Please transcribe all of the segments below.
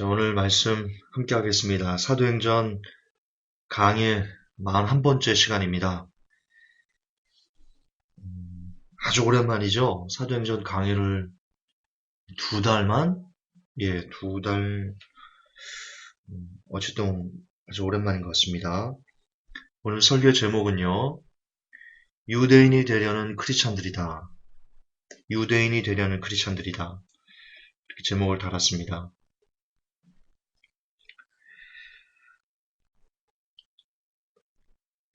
자, 오늘 말씀 함께 하겠습니다. 사도행전 강의 41번째 시간입니다. 아주 오랜만이죠? 사도행전 강의를 두 달만? 예, 두 달, 어쨌든 아주 오랜만인 것 같습니다. 오늘 설교 제목은요, 유대인이 되려는 크리스찬들이다. 유대인이 되려는 크리스찬들이다. 이렇게 제목을 달았습니다.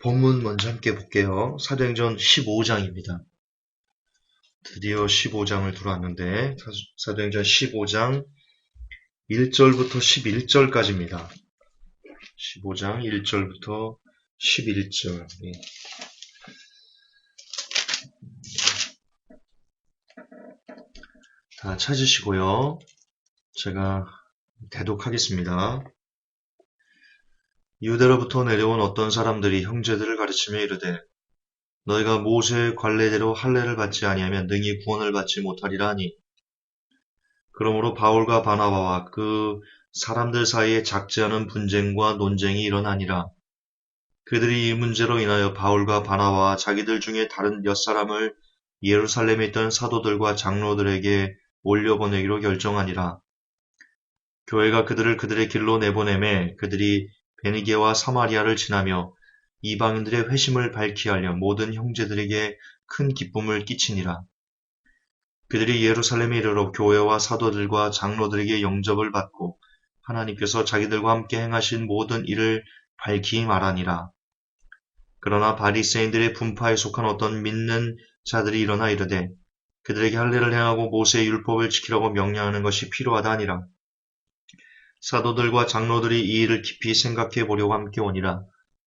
본문 먼저 함께 볼게요. 사도행전 15장입니다. 드디어 15장을 들어왔는데 사도행전 15장 1절부터 11절까지입니다. 15장 1절부터 11절. 다 찾으시고요. 제가 대독하겠습니다. 유대로부터 내려온 어떤 사람들이 형제들을 가르치며 이르되 너희가 모세의 관례대로 할례를 받지 아니하면 능히 구원을 받지 못하리라 하니 그러므로 바울과 바나바와 그 사람들 사이에 작지 않은 분쟁과 논쟁이 일어나니라. 그들이 이 문제로 인하여 바울과 바나바와 자기들 중에 다른 몇 사람을 예루살렘에 있던 사도들과 장로들에게 올려보내기로 결정하니라. 교회가 그들을 그들의 길로 내보내매 그들이 베니게와 사마리아를 지나며 이방인들의 회심을 밝히 하려 모든 형제들에게 큰 기쁨을 끼치니라. 그들이 예루살렘에 이르러 교회와 사도들과 장로들에게 영접을 받고 하나님께서 자기들과 함께 행하신 모든 일을 밝히 말하니라. 그러나 바리새인들의 분파에 속한 어떤 믿는 자들이 일어나 이르되 그들에게 할례를 행하고 모세의 율법을 지키라고 명령하는 것이 필요하다 하니라. 사도들과 장로들이 이 일을 깊이 생각해 보려고 함께 오니라.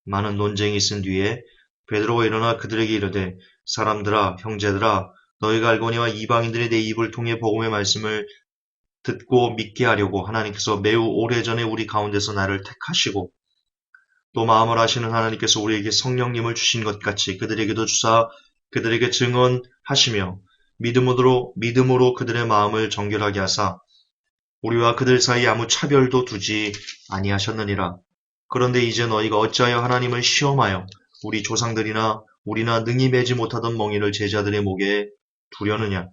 많은 논쟁이 있은 뒤에 베드로가 일어나 그들에게 이르되 사람들아 형제들아 너희가 알거니와 이방인들이 내 입을 통해 복음의 말씀을 듣고 믿게 하려고 하나님께서 매우 오래전에 우리 가운데서 나를 택하시고 또 마음을 아시는 하나님께서 우리에게 성령님을 주신 것 같이 그들에게도 주사 그들에게 증언하시며 믿음으로 그들의 마음을 정결하게 하사 우리와 그들 사이에 아무 차별도 두지 아니하셨느니라. 그런데 이제 너희가 어찌하여 하나님을 시험하여 우리 조상들이나 우리나 능히 매지 못하던 멍이를 제자들의 목에 두려느냐.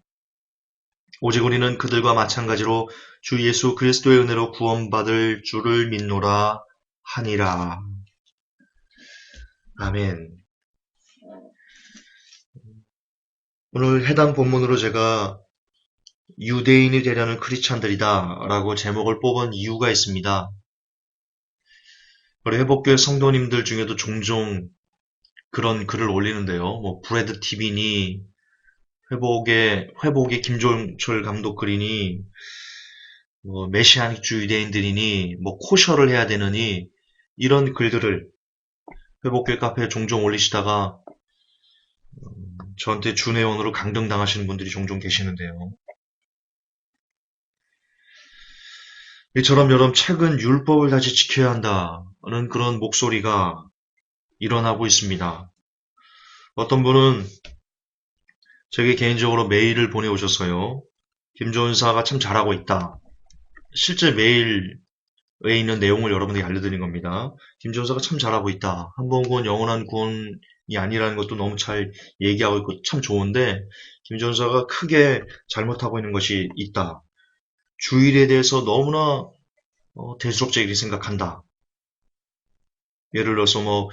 오직 우리는 그들과 마찬가지로 주 예수 그리스도의 은혜로 구원받을 줄을 믿노라 하니라. 아멘. 오늘 해당 본문으로 제가 유대인이 되려는 크리스찬들이다 라고 제목을 뽑은 이유가 있습니다. 우리 회복교회 성도님들 중에도 종종 그런 글을 올리는데요. 뭐 브래드 TV니 회복의 김종철 감독 글이니 뭐 메시아닉주 유대인들이니 뭐 코셔를 해야 되느니 이런 글들을 회복교회 카페에 종종 올리시다가 저한테 준회원으로 강등당하시는 분들이 종종 계시는데요. 이처럼 여러분 최근 율법을 다시 지켜야 한다는 그런 목소리가 일어나고 있습니다. 어떤 분은 제게 개인적으로 메일을 보내오셨어요. 김조은사가 참 잘하고 있다. 실제 메일에 있는 내용을 여러분에게 알려드린 겁니다. 김조은사가 참 잘하고 있다. 한 번 구원 영원한 구원이 아니라는 것도 너무 잘 얘기하고 있고 참 좋은데 김조은사가 크게 잘못하고 있는 것이 있다. 주일에 대해서 너무나 대수롭게 생각한다. 예를 들어서 뭐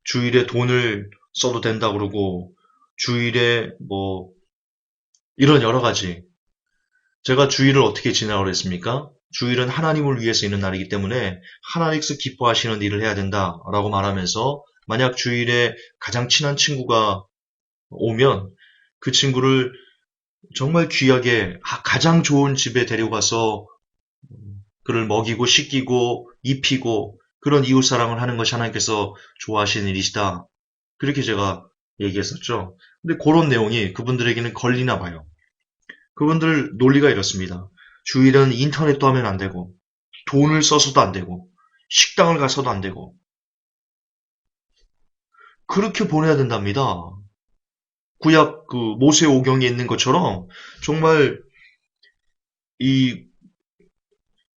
주일에 돈을 써도 된다 그러고 주일에 뭐 이런 여러 가지. 제가 주일을 어떻게 지내라고 그랬습니까? 주일은 하나님을 위해서 있는 날이기 때문에 하나님께서 기뻐하시는 일을 해야 된다라고 말하면서 만약 주일에 가장 친한 친구가 오면 그 친구를 정말 귀하게 가장 좋은 집에 데려가서 그를 먹이고 씻기고 입히고 그런 이웃사랑을 하는 것이 하나님께서 좋아하시는 일이시다. 그렇게 제가 얘기했었죠. 근데 그런 내용이 그분들에게는 걸리나 봐요. 그분들 논리가 이렇습니다. 주일은 인터넷도 하면 안 되고 돈을 써서도 안 되고 식당을 가서도 안 되고 그렇게 보내야 된답니다. 구약 그 모세오경에 있는 것처럼 정말 이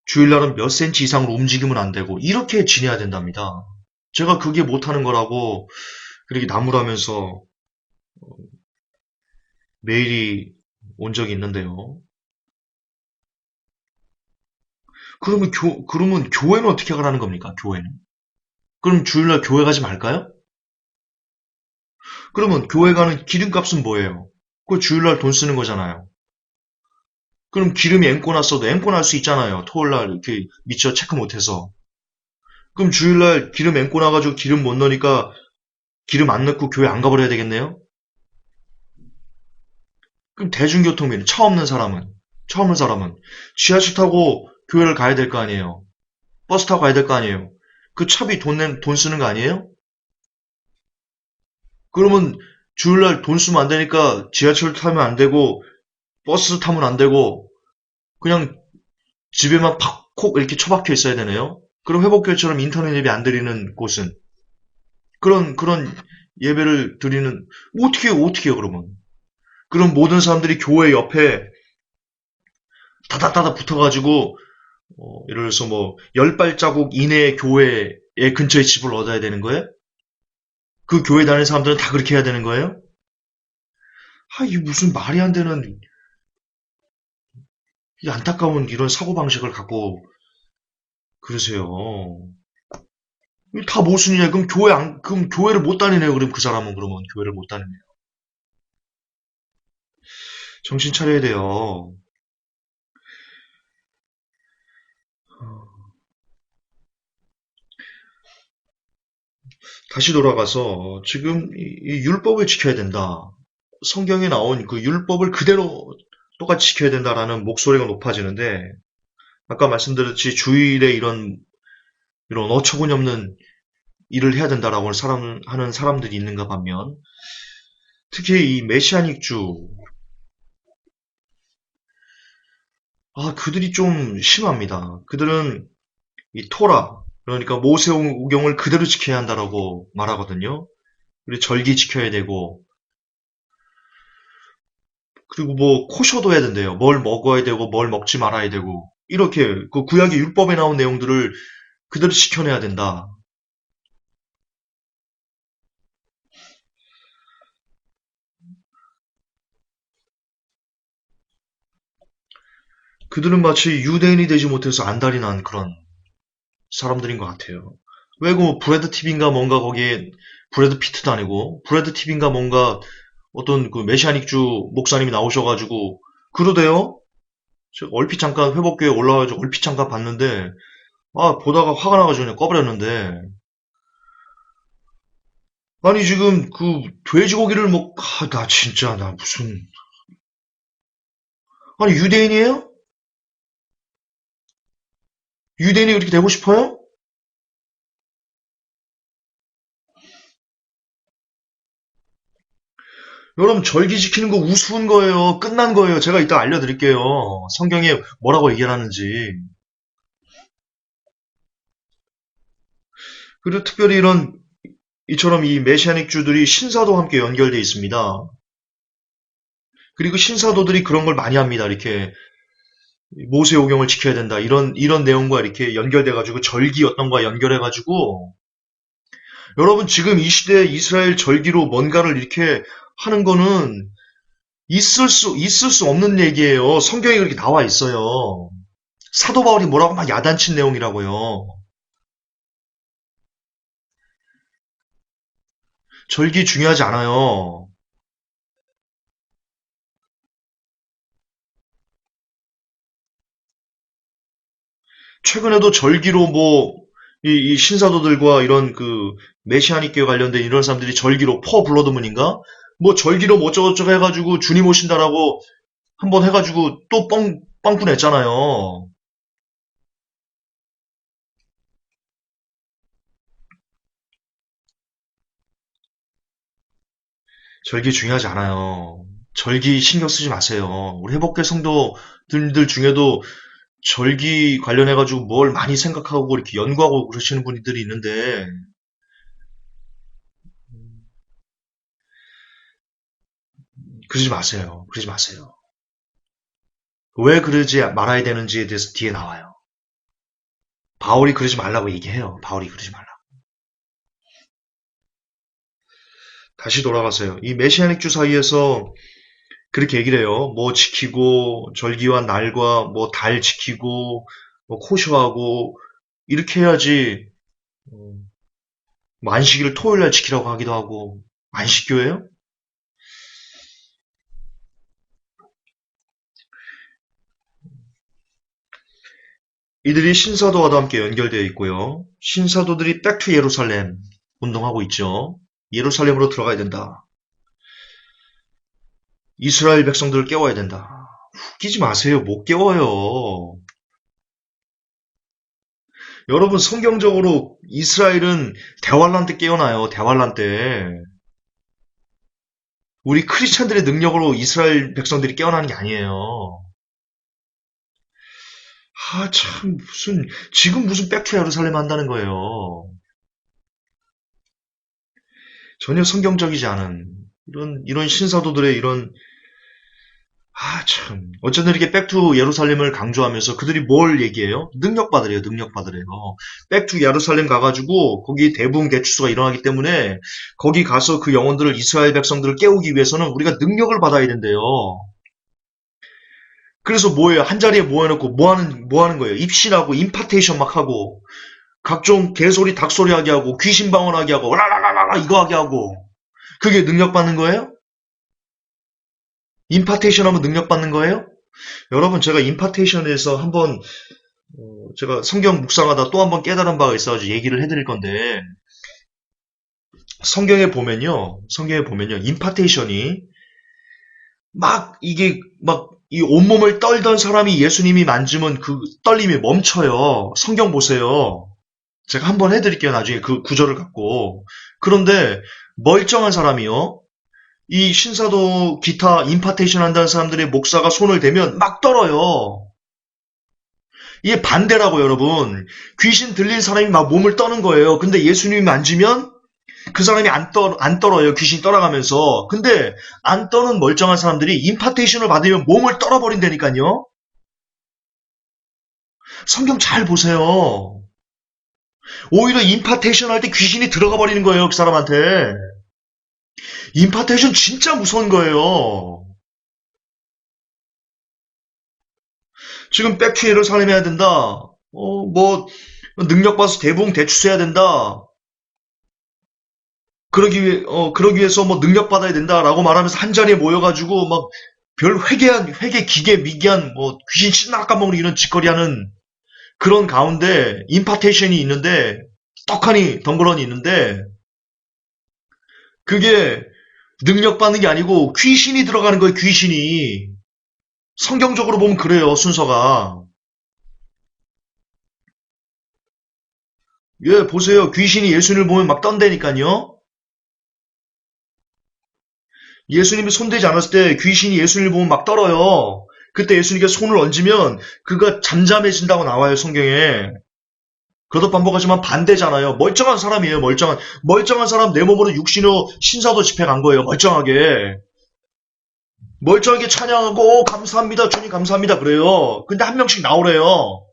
주일날은 몇 센치 이상으로 움직이면 안 되고 이렇게 지내야 된답니다. 제가 그게 못하는 거라고 그렇게 나무라면서 메일이 온 적이 있는데요. 그러면 교회는 어떻게 가라는 겁니까? 교회는? 그럼 주일날 교회 가지 말까요? 그러면 교회 가는 기름값은 뭐예요? 그거 주일날 돈 쓰는 거잖아요. 그럼 기름이 앵꼬 났어도 앵꼬 날 수 있잖아요. 토요일날 이렇게 미처 체크 못해서. 그럼 주일날 기름 앵꼬 나가지고 기름 못 넣으니까 기름 안 넣고 교회 안 가버려야 되겠네요? 그럼 대중교통비는 차 없는 사람은 지하철 타고 교회를 가야 될 거 아니에요? 버스 타고 가야 될 거 아니에요? 그 차비 돈 쓰는 거 아니에요? 그러면 주일날 돈 쓰면 안 되니까 지하철 타면 안 되고 버스 타면 안 되고 그냥 집에만 팍콕 이렇게 처박혀 있어야 되네요. 그럼 회복교회처럼 인터넷 예배 안 드리는 곳은 그런 예배를 드리는 어떻게 해요 그러면? 그럼 모든 사람들이 교회 옆에 다다다다 붙어가지고 예를 들어서 뭐 10발자국 이내의 교회의 근처에 집을 얻어야 되는 거예요? 그 교회 다니는 사람들은 다 그렇게 해야 되는 거예요? 이게 무슨 말이 안 되는 이 안타까운 이런 사고방식을 갖고 그러세요. 이게 다 모순이냐? 그럼 교회를 못 다니네요. 그럼 그 사람은 그러면 교회를 못 다니네요. 정신 차려야 돼요. 다시 돌아가서 지금 이 율법을 지켜야 된다. 성경에 나온 그 율법을 그대로 똑같이 지켜야 된다라는 목소리가 높아지는데 아까 말씀드렸듯이 주일에 이런 어처구니없는 일을 해야 된다라고 하는 사람들이 있는가 반면 특히 이 메시아닉주 그들이 좀 심합니다. 그들은 이 토라 그러니까 모세오경을 그대로 지켜야 한다라고 말하거든요. 그리고 절기 지켜야 되고 그리고 뭐 코셔도 해야 된대요. 뭘 먹어야 되고 뭘 먹지 말아야 되고 이렇게 그 구약의 율법에 나온 내용들을 그대로 지켜내야 된다. 그들은 마치 유대인이 되지 못해서 안달이 난 그런 사람들인 것 같아요. 왜 그 브래드 팁인가 뭔가 거기에 브래드 피트도 아니고 브래드 팁인가 뭔가 어떤 그 메시아닉주 목사님이 나오셔가지고 그러대요. 제가 얼핏 잠깐 회복교에 올라와가지고 얼핏 잠깐 봤는데 보다가 화가 나가지고 그냥 꺼버렸는데 아니 지금 그 돼지고기를 나 진짜 나 무슨 아니 유대인이에요? 유대인이 그렇게 되고 싶어요? 여러분 절기 지키는 거 우스운 거예요. 끝난 거예요. 제가 이따 알려드릴게요. 성경에 뭐라고 얘기하는지. 그리고 특별히 이처럼 이 메시아닉 주들이 신사도와 함께 연결되어 있습니다. 그리고 신사도들이 그런 걸 많이 합니다. 이렇게 모세오경을 지켜야 된다. 이런 내용과 이렇게 연결돼가지고 절기 어떤 거와 연결해가지고 여러분 지금 이 시대에 이스라엘 절기로 뭔가를 이렇게 하는 거는 있을 수 없는 얘기예요. 성경에 그렇게 나와 있어요. 사도 바울이 뭐라고 막 야단친 내용이라고요. 절기 중요하지 않아요. 최근에도 절기로 이 신사도들과 이런 그 메시아닉교에 관련된 이런 사람들이 절기로 퍼 블러드문인가? 뭐 절기로 뭐 어쩌고저쩌고 해가지고 주님 오신다라고 한번 해가지고 또 빵꾸 냈잖아요. 절기 중요하지 않아요. 절기 신경 쓰지 마세요. 우리 회복회 성도들 중에도 절기 관련해가지고 뭘 많이 생각하고 이렇게 연구하고 그러시는 분들이 있는데, 그러지 마세요. 그러지 마세요. 왜 그러지 말아야 되는지에 대해서 뒤에 나와요. 바울이 그러지 말라고 얘기해요. 바울이 그러지 말라고. 다시 돌아가세요. 이 메시아닉 주 사이에서 그렇게 얘기를 해요. 뭐 지키고 절기와 날과 뭐 달 지키고 뭐 코쇼하고 이렇게 해야지. 뭐 안식일을 토요일 날 지키라고 하기도 하고. 안식교예요? 이들이 신사도와도 함께 연결되어 있고요. 신사도들이 백투 예루살렘 운동하고 있죠. 예루살렘으로 들어가야 된다. 이스라엘 백성들을 깨워야 된다. 웃기지 마세요. 못 깨워요. 여러분 성경적으로 이스라엘은 대환란 때 깨어나요. 대환란 때. 우리 크리스찬들의 능력으로 이스라엘 백성들이 깨어나는 게 아니에요. 아, 참, 지금 무슨 백투 예루살렘 한다는 거예요. 전혀 성경적이지 않은, 이런 신사도들의 참. 어쨌든 이렇게 백투 예루살렘을 강조하면서 그들이 뭘 얘기해요? 능력받으래요, 능력받으래요. 백투 예루살렘 가가지고 거기 대부흥 대추수가 일어나기 때문에 거기 가서 그 영혼들을 이스라엘 백성들을 깨우기 위해서는 우리가 능력을 받아야 된대요. 그래서 뭐예요? 한 자리에 모여놓고 뭐 하는 거예요? 입신하고 임파테이션 막 하고 각종 개소리 닭소리 하게 하고 귀신 방언하게 하고 라라라라 이거 하게 하고 그게 능력 받는 거예요? 임파테이션 하면 능력 받는 거예요? 여러분 제가 임파테이션에서 한번 제가 성경 묵상하다 또 한번 깨달은 바가 있어가지고 얘기를 해드릴 건데 성경에 보면요 임파테이션이 막 이게 막 이 온몸을 떨던 사람이 예수님이 만지면 그 떨림이 멈춰요. 성경 보세요. 제가 한번 해드릴게요. 나중에 그 구절을 갖고. 그런데 멀쩡한 사람이요. 이 신사도 기타 임파테이션 한다는 사람들의 목사가 손을 대면 막 떨어요. 이게 반대라고 여러분. 귀신 들린 사람이 막 몸을 떠는 거예요. 근데 예수님이 만지면 그 사람이 안 떨어요. 귀신이 떠나가면서. 근데 안 떠는 멀쩡한 사람들이 임파테이션을 받으면 몸을 떨어버린다니까요. 성경 잘 보세요. 오히려 임파테이션 할 때 귀신이 들어가 버리는 거예요. 그 사람한테. 임파테이션 진짜 무서운 거예요. 지금 백투 예루살렘 해야 된다. 뭐 능력 봐서 대부흥 대추해야 된다. 그러기 위해서 뭐 능력 받아야 된다라고 말하면서 한 자리에 모여가지고 막 별 회개 기계 미개한 뭐 귀신 신나 까먹는 이런 짓거리하는 그런 가운데 임파테이션이 있는데 떡하니 덩그러니 있는데 그게 능력 받는 게 아니고 귀신이 들어가는 거예요. 귀신이 성경적으로 보면 그래요. 순서가 예 보세요. 귀신이 예수님을 보면 막 떤다니까요. 예수님이 손대지 않았을 때 귀신이 예수님을 보면 막 떨어요. 그때 예수님께 손을 얹으면 그가 잠잠해진다고 나와요, 성경에. 그것도 반복하지만 반대잖아요. 멀쩡한 사람이에요, 멀쩡한 사람 내 몸으로 육신으로 신사도 집회 간 거예요, 멀쩡하게. 멀쩡하게 찬양하고, 감사합니다, 주님 감사합니다, 그래요. 근데 한 명씩 나오래요.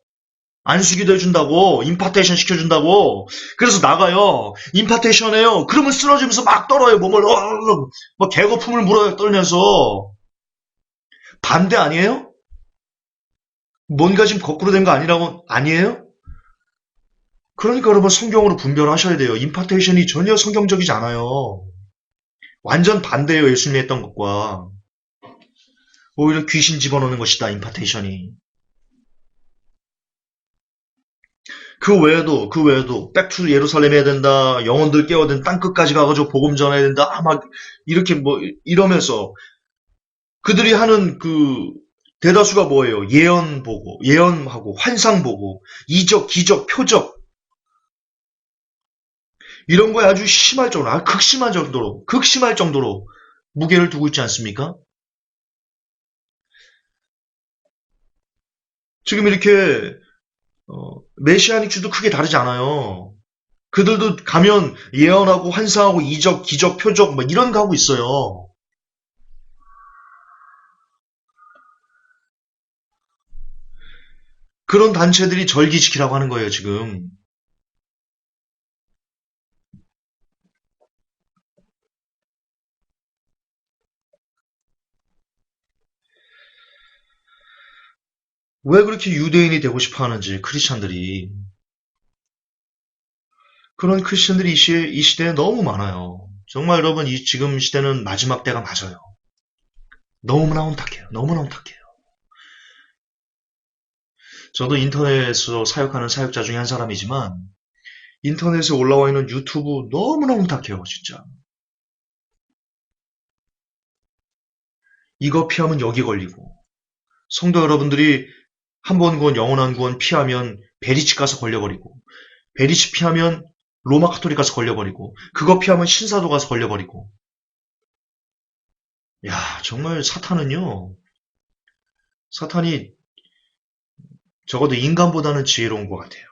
안수기도 해준다고, 임파테이션 시켜준다고. 그래서 나가요. 임파테이션 해요. 그러면 쓰러지면서 막 떨어요, 몸을. 막 개거품을 물어요, 떨면서. 반대 아니에요? 뭔가 지금 거꾸로 된 거 아니에요? 그러니까 여러분 성경으로 분별하셔야 돼요. 임파테이션이 전혀 성경적이지 않아요. 완전 반대예요. 예수님이 했던 것과. 오히려 귀신 집어넣는 것이다. 임파테이션이. 그 외에도 백투 예루살렘 해야 된다. 영혼들 깨워야 된다. 땅끝까지 가가지고 복음 전해야 된다. 막 이렇게 뭐 이러면서 그들이 하는 그 대다수가 뭐예요? 예언하고 환상 보고 이적, 기적, 표적 이런 거에 아주 심할 정도로, 극심할 정도로 무게를 두고 있지 않습니까? 지금 이렇게 메시아닉 주도 크게 다르지 않아요. 그들도 가면 예언하고 환상하고 이적, 기적, 표적 뭐 이런 거 하고 있어요. 그런 단체들이 절기 지키라고 하는 거예요, 지금. 왜 그렇게 유대인이 되고 싶어 하는지, 크리스찬들이. 그런 크리스찬들이 이 시대에 너무 많아요. 정말 여러분, 지금 시대는 마지막 때가 맞아요. 너무나 혼탁해요. 너무나 혼탁해요. 저도 인터넷으로 사역하는 사역자 중에 한 사람이지만, 인터넷에 올라와 있는 유튜브 너무나 혼탁해요, 진짜. 이거 피하면 여기 걸리고, 성도 여러분들이 한 번 구원, 영원한 구원 피하면 베리치 가서 걸려버리고, 베리치 피하면 로마 카톨릭 가서 걸려버리고, 그거 피하면 신사도 가서 걸려버리고. 야, 정말 사탄이 적어도 인간보다는 지혜로운 것 같아요.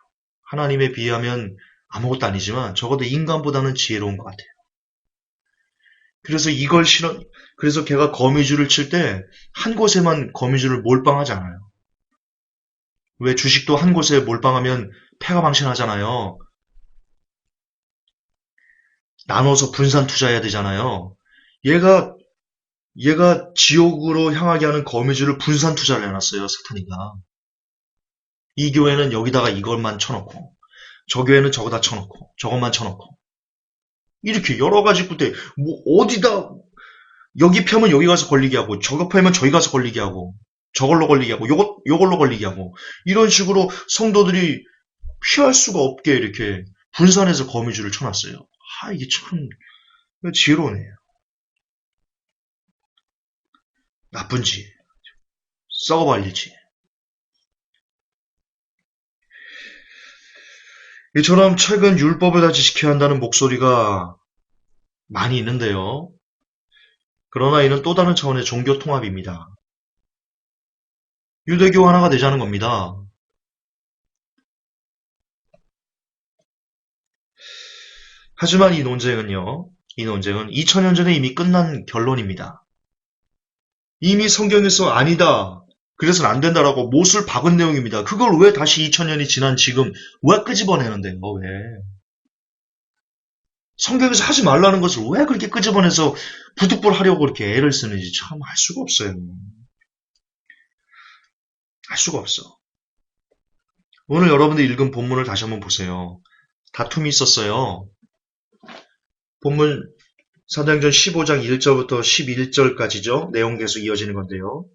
하나님에 비하면 아무것도 아니지만 적어도 인간보다는 지혜로운 것 같아요. 그래서 그래서 걔가 거미줄을 칠 때 한 곳에만 거미줄을 몰빵하지 않아요. 왜 주식도 한 곳에 몰빵하면 패가 방신하잖아요. 나눠서 분산 투자해야 되잖아요. 얘가 지옥으로 향하게 하는 거미줄을 분산 투자를 해놨어요, 사탄이가. 이 교회는 여기다가 이것만 쳐놓고, 저 교회는 저거다 쳐놓고, 저것만 쳐놓고. 이렇게 여러 가지 꿀대, 뭐, 어디다, 여기 펴면 여기 가서 걸리게 하고, 저거 펴면 저기 가서 걸리게 하고, 저걸로 걸리게 하고, 요걸로 걸리게 하고, 이런 식으로 성도들이 피할 수가 없게 이렇게 분산해서 거미줄을 쳐놨어요. 이게 참, 지혜로우네요. 나쁜지, 썩어발릴지. 이처럼 최근 율법을 다시 지켜야 한다는 목소리가 많이 있는데요. 그러나 이는 또 다른 차원의 종교 통합입니다. 유대교 하나가 되자는 겁니다. 하지만 이 논쟁은 2000년 전에 이미 끝난 결론입니다. 이미 성경에서 아니다. 그래서는 안 된다라고 못을 박은 내용입니다. 그걸 왜 다시 2000년이 지난 지금 왜 끄집어내는데요? 왜? 성경에서 하지 말라는 것을 왜 그렇게 끄집어내서 부득불 하려고 그렇게 애를 쓰는지 참 알 수가 없어요. 알 수가 없어. 오늘 여러분들 읽은 본문을 다시 한번 보세요. 다툼이 있었어요. 본문 사도행전 15장 1절부터 11절까지죠. 내용 계속 이어지는 건데요.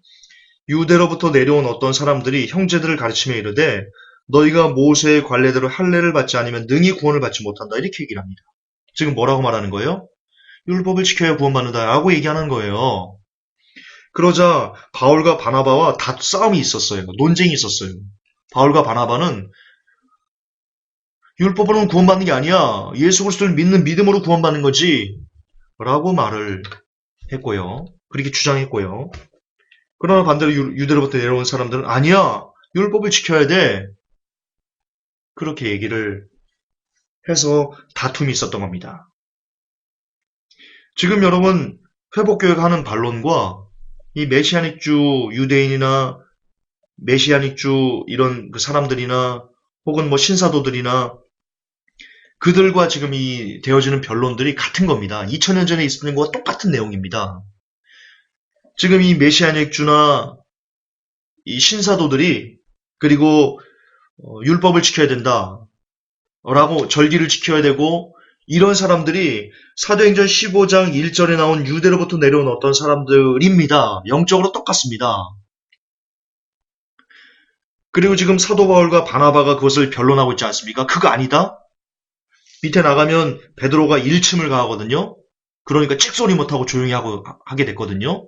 유대로부터 내려온 어떤 사람들이 형제들을 가르치며 이르되 너희가 모세의 관례대로 할례를 받지 않으면 능히 구원을 받지 못한다. 이렇게 얘기를 합니다. 지금 뭐라고 말하는 거예요? 율법을 지켜야 구원받는다라고 얘기하는 거예요. 그러자 바울과 바나바와 싸움이 있었어요. 논쟁이 있었어요. 바울과 바나바는 율법으로는 구원받는 게 아니야. 예수 그리스도를 믿는 믿음으로 구원받는 거지. 라고 말을 했고요. 그렇게 주장했고요. 그러나 반대로 유대로부터 내려온 사람들은 아니야. 율법을 지켜야 돼. 그렇게 얘기를 해서 다툼이 있었던 겁니다. 지금 여러분 회복교회가 하는 반론과 이 메시아닉주 유대인이나 메시아닉주 이런 그 사람들이나 혹은 뭐 신사도들이나 그들과 지금 이 되어지는 변론들이 같은 겁니다. 2000년 전에 있었던 것과 똑같은 내용입니다. 지금 이 메시아닉주나 이 신사도들이 그리고 율법을 지켜야 된다. 라고 절기를 지켜야 되고 이런 사람들이 사도행전 15장 1절에 나온 유대로부터 내려온 어떤 사람들입니다. 영적으로 똑같습니다. 그리고 지금 사도 바울과 바나바가 그것을 변론하고 있지 않습니까? 그거 아니다? 밑에 나가면 베드로가 일침을 가하거든요. 그러니까 찍소리 못하고 조용히 하게 됐거든요.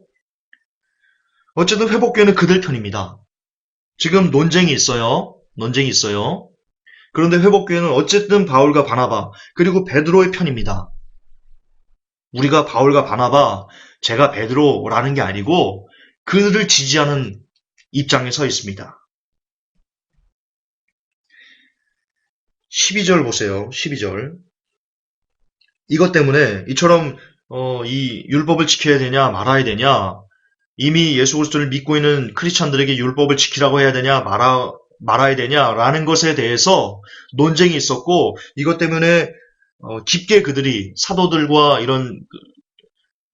어쨌든 회복교회는 그들 편입니다. 지금 논쟁이 있어요. 그런데 회복교회는 어쨌든 바울과 바나바 그리고 베드로의 편입니다. 우리가 바울과 바나바, 제가 베드로라는 게 아니고 그들을 지지하는 입장에 서 있습니다. 12절 보세요. 12절. 이것 때문에 이처럼 이 율법을 지켜야 되냐 말아야 되냐 이미 예수 그리스도를 믿고 있는 크리스찬들에게 율법을 지키라고 해야 되냐 말아야 되냐라는 것에 대해서 논쟁이 있었고 이것 때문에 깊게 그들이 사도들과 이런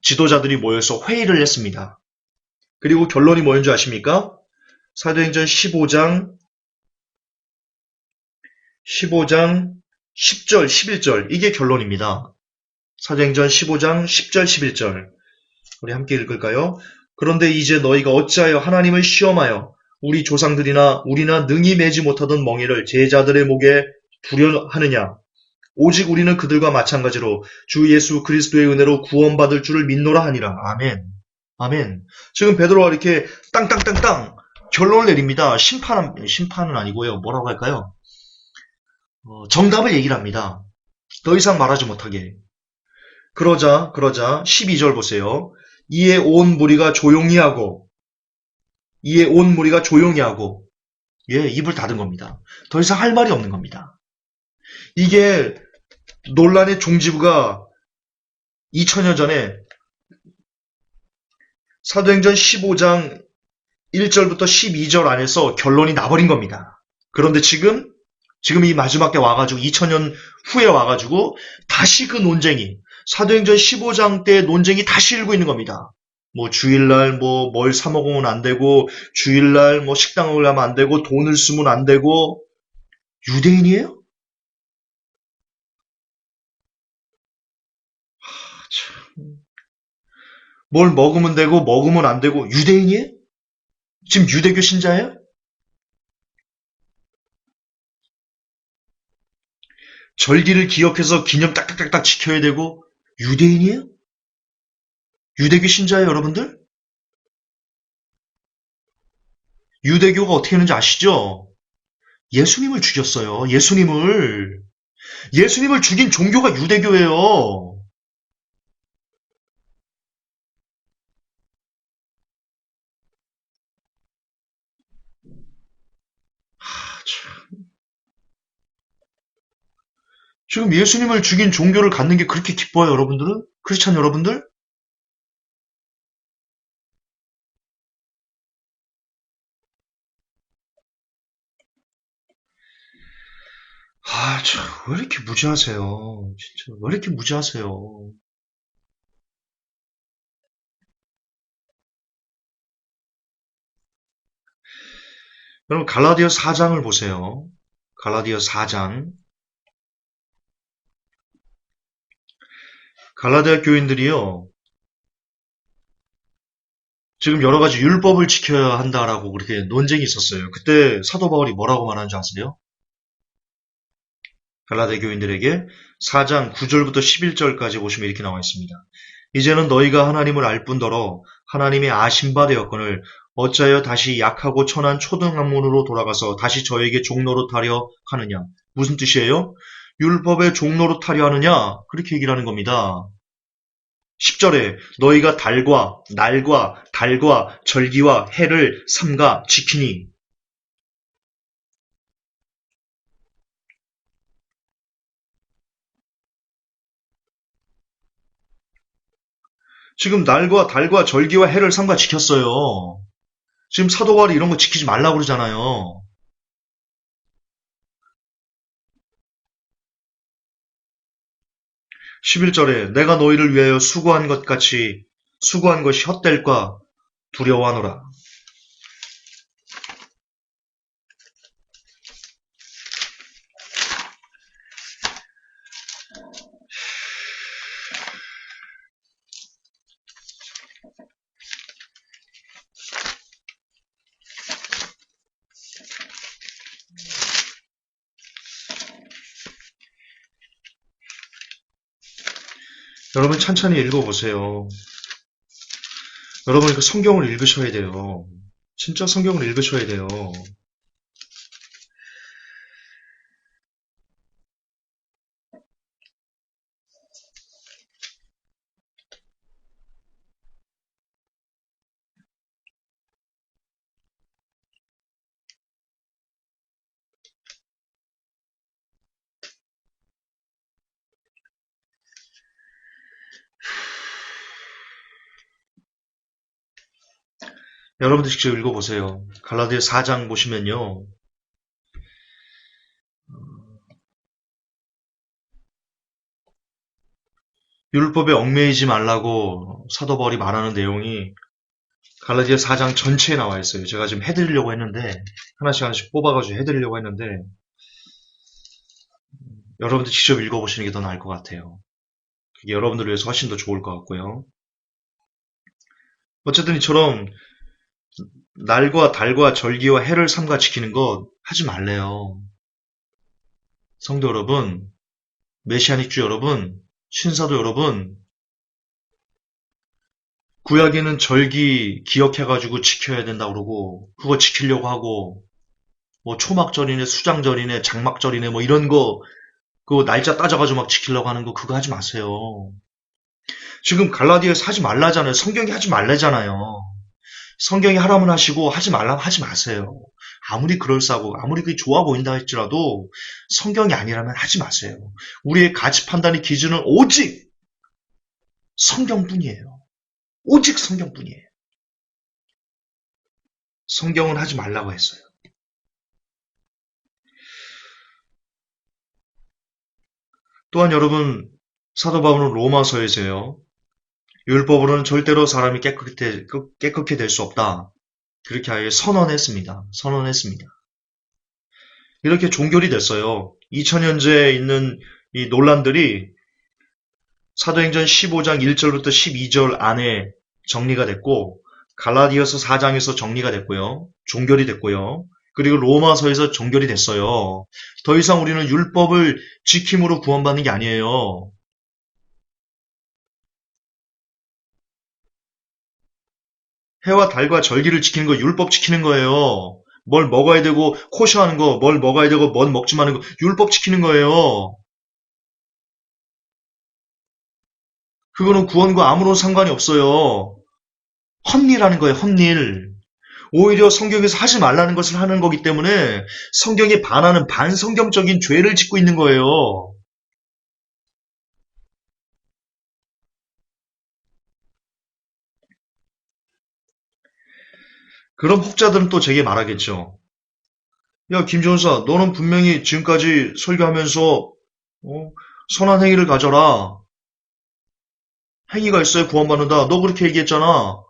지도자들이 모여서 회의를 했습니다. 그리고 결론이 뭐인 줄 아십니까? 사도행전 15장 10절, 11절 이게 결론입니다. 사도행전 15장 10절, 11절 우리 함께 읽을까요? 그런데 이제 너희가 어찌하여 하나님을 시험하여 우리 조상들이나 우리나 능히 매지 못하던 멍에를 제자들의 목에 두려 하느냐? 오직 우리는 그들과 마찬가지로 주 예수 그리스도의 은혜로 구원받을 줄을 믿노라 하니라. 아멘. 아멘. 지금 베드로가 이렇게 땅땅땅땅 결론을 내립니다. 심판은 아니고요. 뭐라고 할까요? 정답을 얘기를 합니다. 더 이상 말하지 못하게. 그러자 12절 보세요. 이에 온 무리가 조용히 하고 입을 닫은 겁니다. 더 이상 할 말이 없는 겁니다. 이게 논란의 종지부가 2000년 전에 사도행전 15장 1절부터 12절 안에서 결론이 나버린 겁니다. 그런데 지금 이 마지막 때 와가지고 2000년 후에 와가지고 다시 그 논쟁이 사도행전 15장 때 논쟁이 다시 일고 있는 겁니다. 뭐 주일날 뭘 사 먹으면 안 되고 주일날 식당을 가면 안 되고 돈을 쓰면 안 되고 유대인이에요? 뭘 먹으면 되고 먹으면 안 되고 유대인이에요? 지금 유대교 신자예요? 절기를 기억해서 기념 딱딱딱딱 지켜야 되고 유대인이에요? 유대교 신자예요, 여러분들? 유대교가 어떻게 하는지 아시죠? 예수님을 죽였어요. 예수님을 죽인 종교가 유대교예요. 지금 예수님을 죽인 종교를 갖는 게 그렇게 기뻐요, 여러분들은? 크리스찬 여러분들? 왜 이렇게 무지하세요? 진짜, 왜 이렇게 무지하세요? 여러분, 갈라디아 4장을 보세요. 갈라디아 4장. 갈라디아 교인들이요. 지금 여러 가지 율법을 지켜야 한다라고 그렇게 논쟁이 있었어요. 그때 사도 바울이 뭐라고 말하는지 아세요? 갈라디아 교인들에게 4장 9절부터 11절까지 보시면 이렇게 나와 있습니다. 이제는 너희가 하나님을 알 뿐더러 하나님의 아신 바 되었거늘 어찌하여 다시 약하고 천한 초등학문으로 돌아가서 다시 저에게 종노릇하려 하느냐. 무슨 뜻이에요? 율법의 종노릇하려 하느냐? 그렇게 얘기를 하는 겁니다. 10절에 너희가 날과 달과 절기와 해를 삼가 지키니 지금 날과 달과 절기와 해를 삼가 지켰어요. 지금 사도 바울이 이런 거 지키지 말라고 그러잖아요. 11절에 내가 너희를 위하여 수고한 것 같이 수고한 것이 헛될까 두려워하노라. 여러분 천천히 읽어보세요. 여러분 그 성경을 읽으셔야 돼요. 진짜 성경을 읽으셔야 돼요. 여러분들 직접 읽어보세요. 갈라디아 4장 보시면요. 율법에 얽매이지 말라고 사도 바울이 말하는 내용이 갈라디아 4장 전체에 나와 있어요. 제가 지금 해드리려고 했는데 하나씩 하나씩 뽑아가지고 해드리려고 했는데 여러분들 직접 읽어보시는 게 더 나을 것 같아요. 그게 여러분들을 위해서 훨씬 더 좋을 것 같고요. 어쨌든 이처럼 날과 달과 절기와 해를 삼가 지키는 것 하지 말래요. 성도 여러분, 메시아닉주 여러분, 신사도 여러분, 구약에는 절기 기억해가지고 지켜야 된다고 그러고 그거 지키려고 하고 뭐 초막절이네 수장절이네 장막절이네 뭐 이런 거 그거 날짜 따져가지고 막 지키려고 하는 거 그거 하지 마세요. 지금 갈라디아에서 하지 말라잖아요. 성경이 하지 말라잖아요. 성경이 하라면 하시고 하지 말라면 하지 마세요. 아무리 그럴싸하고 아무리 그게 좋아 보인다 할지라도 성경이 아니라면 하지 마세요. 우리의 가치 판단의 기준은 오직 성경뿐이에요. 오직 성경뿐이에요. 성경은 하지 말라고 했어요. 또한 여러분 사도 바울은 로마서에서요. 율법으로는 절대로 사람이 깨끗게 될 수 없다. 그렇게 아예 선언했습니다. 선언했습니다. 이렇게 종결이 됐어요. 2000년째에 있는 이 논란들이 사도행전 15장 1절부터 12절 안에 정리가 됐고 갈라디아서 4장에서 정리가 됐고요. 종결이 됐고요. 그리고 로마서에서 종결이 됐어요. 더 이상 우리는 율법을 지킴으로 구원받는 게 아니에요. 해와 달과 절기를 지키는 거 율법 지키는 거예요. 뭘 먹어야 되고 코셔하는 거, 뭘 먹어야 되고 뭘 먹지 마는 거 율법 지키는 거예요. 그거는 구원과 아무런 상관이 없어요. 헛일하는 거예요, 헛일. 오히려 성경에서 하지 말라는 것을 하는 거기 때문에 성경에 반하는 반성경적인 죄를 짓고 있는 거예요. 그럼 혹자들은 또 제게 말하겠죠. 야, 김전사, 너는 분명히 지금까지 설교하면서 선한 행위를 가져라. 행위가 있어야 구원받는다. 너 그렇게 얘기했잖아.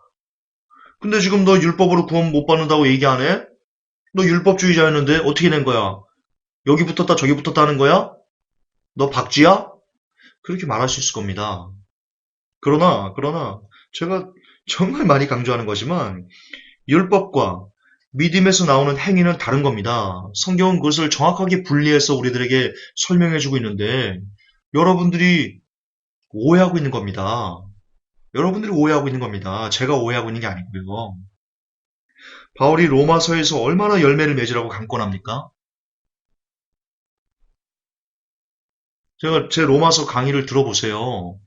근데 지금 너 율법으로 구원 못 받는다고 얘기 안 해? 너 율법주의자였는데 어떻게 된 거야? 여기 붙었다 저기 붙었다 하는 거야? 너 박쥐야? 그렇게 말할 수 있을 겁니다. 그러나 제가 정말 많이 강조하는 거지만 율법과 믿음에서 나오는 행위는 다른 겁니다. 성경은 그것을 정확하게 분리해서 우리들에게 설명해주고 있는데 여러분들이 오해하고 있는 겁니다. 여러분들이 오해하고 있는 겁니다. 제가 오해하고 있는 게 아니고요. 바울이 로마서에서 얼마나 열매를 맺으라고 강권합니까? 제가 제 로마서 강의를 들어보세요.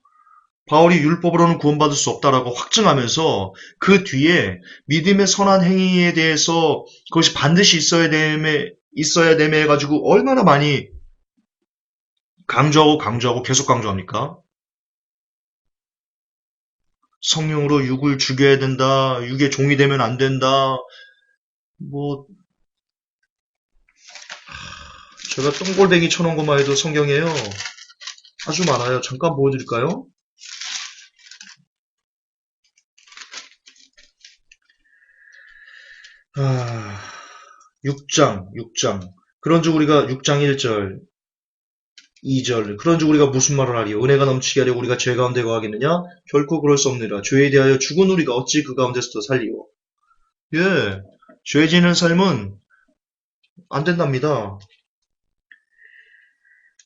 바울이 율법으로는 구원받을 수 없다라고 확증하면서 그 뒤에 믿음의 선한 행위에 대해서 그것이 반드시 있어야 됨에 해가지고 얼마나 많이 강조하고 계속 강조합니까? 성령으로 육을 죽여야 된다, 육의 종이 되면 안 된다, 뭐, 제가 똥골뱅이 쳐놓은 것만 해도 성경이에요. 아주 많아요. 잠깐 보여드릴까요? 아, 6장. 그런즉 우리가 6장 1절, 2절. 그런즉 우리가 무슨 말을 하리요? 은혜가 넘치게 하려 우리가 죄 가운데 거하겠느냐? 결코 그럴 수 없느니라. 죄에 대하여 죽은 우리가 어찌 그 가운데서 더 살리오? 예, 죄 지는 삶은 안 된답니다.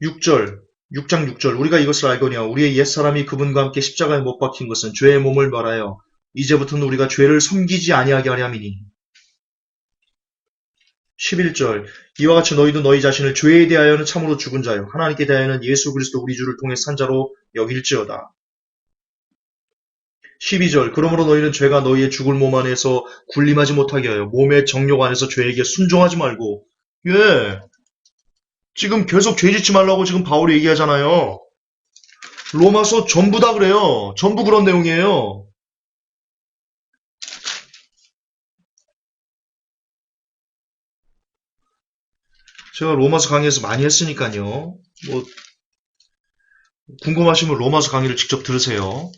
6절, 6장 6절. 우리가 이것을 알거니와 우리의 옛사람이 그분과 함께 십자가에 못 박힌 것은 죄의 몸을 말하여 이제부터는 우리가 죄를 섬기지 아니하게 하려 함이니. 11절. 이와 같이 너희도 너희 자신을 죄에 대하여는 참으로 죽은 자요 하나님께 대하여는 예수 그리스도 우리 주를 통해 산 자로 여길지어다. 12절. 그러므로 너희는 죄가 너희의 죽을 몸 안에서 군림하지 못하게 하여 몸의 정욕 안에서 죄에게 순종하지 말고. 예. 지금 계속 죄 짓지 말라고 지금 바울이 얘기하잖아요. 로마서 전부 다 그래요. 전부 그런 내용이에요. 제가 로마서 강의에서 많이 했으니까요. 뭐 궁금하시면 로마서 강의를 직접 들으세요.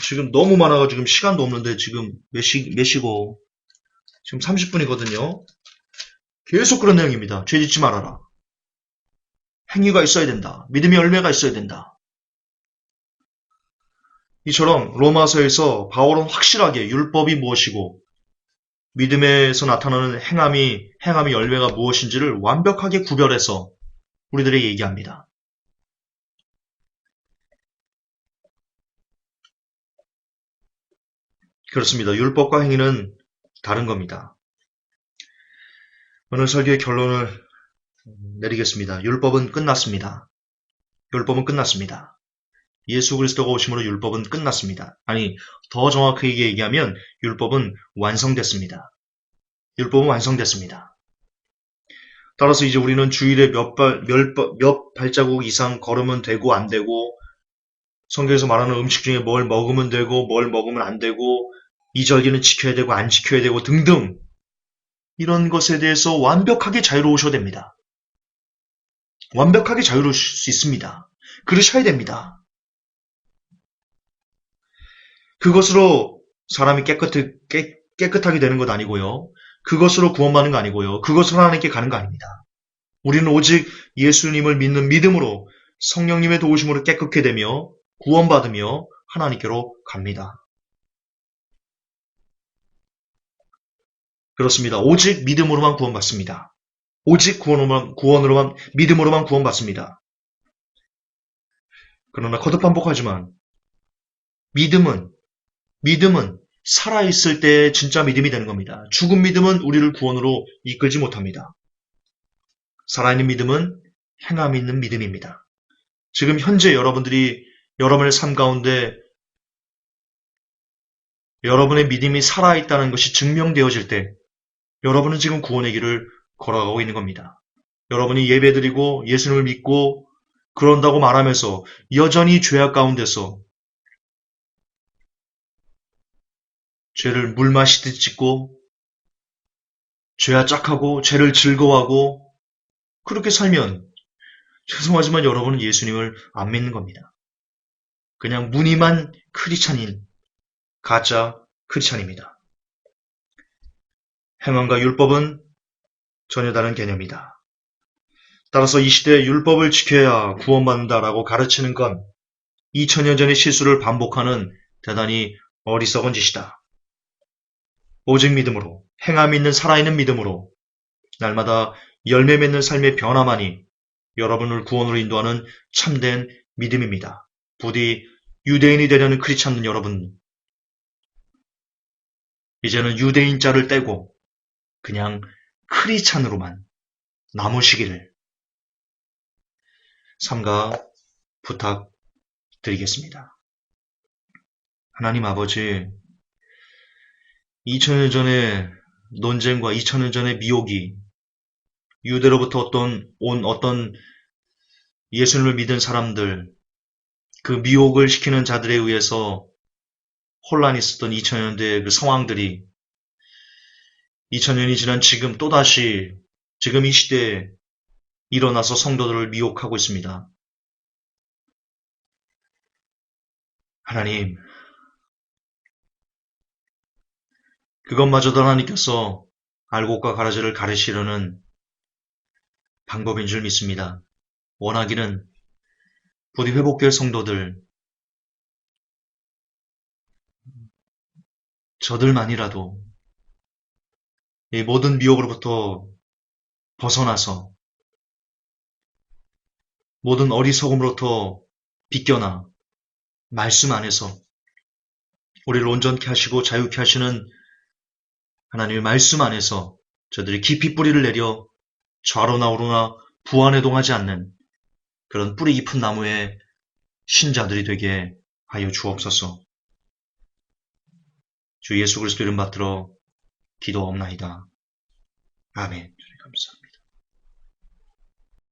지금 너무 많아가지고 시간도 없는데 지금 몇 시고 지금 30분이거든요. 계속 그런 내용입니다. 죄 짓지 말아라. 행위가 있어야 된다. 믿음의 열매가 있어야 된다. 이처럼 로마서에서 바울은 확실하게 율법이 무엇이고 믿음에서 나타나는 행함의 열매가 무엇인지를 완벽하게 구별해서 우리들에게 얘기합니다. 그렇습니다. 율법과 행위는 다른 겁니다. 오늘 설교의 결론을 내리겠습니다. 율법은 끝났습니다. 예수 그리스도가 오심으로 율법은 끝났습니다. 아니, 더 정확하게 얘기하면 율법은 완성됐습니다. 따라서 이제 우리는 주일에 몇 발자국 이상 걸으면 되고 안 되고, 성경에서 말하는 음식 중에 뭘 먹으면 되고 뭘 먹으면 안 되고, 이 절기는 지켜야 되고 안 지켜야 되고 등등, 이런 것에 대해서 완벽하게 자유로우셔야 됩니다. 완벽하게 자유로울 수 있습니다. 그러셔야 됩니다. 그것으로 사람이 깨끗하게 되는 것 아니고요. 그것으로 구원받는 거 아니고요. 그것으로 하나님께 가는 거 아닙니다. 우리는 오직 예수님을 믿는 믿음으로 성령님의 도우심으로 깨끗게 되며 구원받으며 하나님께로 갑니다. 그렇습니다. 오직 믿음으로만 구원받습니다. 오직 믿음으로만 구원받습니다. 그러나 거듭 반복하지만 믿음은 살아있을 때 진짜 믿음이 되는 겁니다. 죽은 믿음은 우리를 구원으로 이끌지 못합니다. 살아있는 믿음은 행함 있는 믿음입니다. 지금 현재 여러분들이 여러분의 삶 가운데 여러분의 믿음이 살아있다는 것이 증명되어질 때 여러분은 지금 구원의 길을 걸어가고 있는 겁니다. 여러분이 예배드리고 예수님을 믿고 그런다고 말하면서 여전히 죄악 가운데서 죄를 물 마시듯 짓고 죄와 짝하고 죄를 즐거워하고 그렇게 살면 죄송하지만 여러분은 예수님을 안 믿는 겁니다. 그냥 무늬만 크리스찬인 가짜 크리스찬입니다. 행함과 율법은 전혀 다른 개념이다. 따라서 이 시대에 율법을 지켜야 구원받는다라고 가르치는 건 2000년 전의 실수를 반복하는 대단히 어리석은 짓이다. 오직 믿음으로, 행함 있는 살아있는 믿음으로 날마다 열매 맺는 삶의 변화만이 여러분을 구원으로 인도하는 참된 믿음입니다. 부디 유대인이 되려는 크리스찬 여러분, 이제는 유대인자를 떼고 그냥 크리스찬으로만 남으시기를 삼가 부탁드리겠습니다. 하나님 아버지, 2000년 전의 논쟁과 2000년 전의 미혹이 유대로부터 온 어떤 예수님을 믿은 사람들, 그 미혹을 시키는 자들에 의해서 혼란이 있었던 2000년대의 그 상황들이 2000년이 지난 지금 또다시 지금 이 시대에 일어나서 성도들을 미혹하고 있습니다. 하나님, 그것마저도 하나님께서 알곡과 가라지를 가르시려는 방법인 줄 믿습니다. 원하기는 부디 회복될 성도들, 저들만이라도 이 모든 미혹으로부터 벗어나서 모든 어리석음으로부터 비껴나 말씀 안에서 우리를 온전케 하시고 자유케 하시는 하나님의 말씀 안에서 저들이 깊이 뿌리를 내려 좌로나 우로나 부안해동하지 않는 그런 뿌리 깊은 나무의 신자들이 되게 하여 주옵소서. 주 예수 그리스도 이름 받들어 기도옵나이다. 아멘. 감사합니다.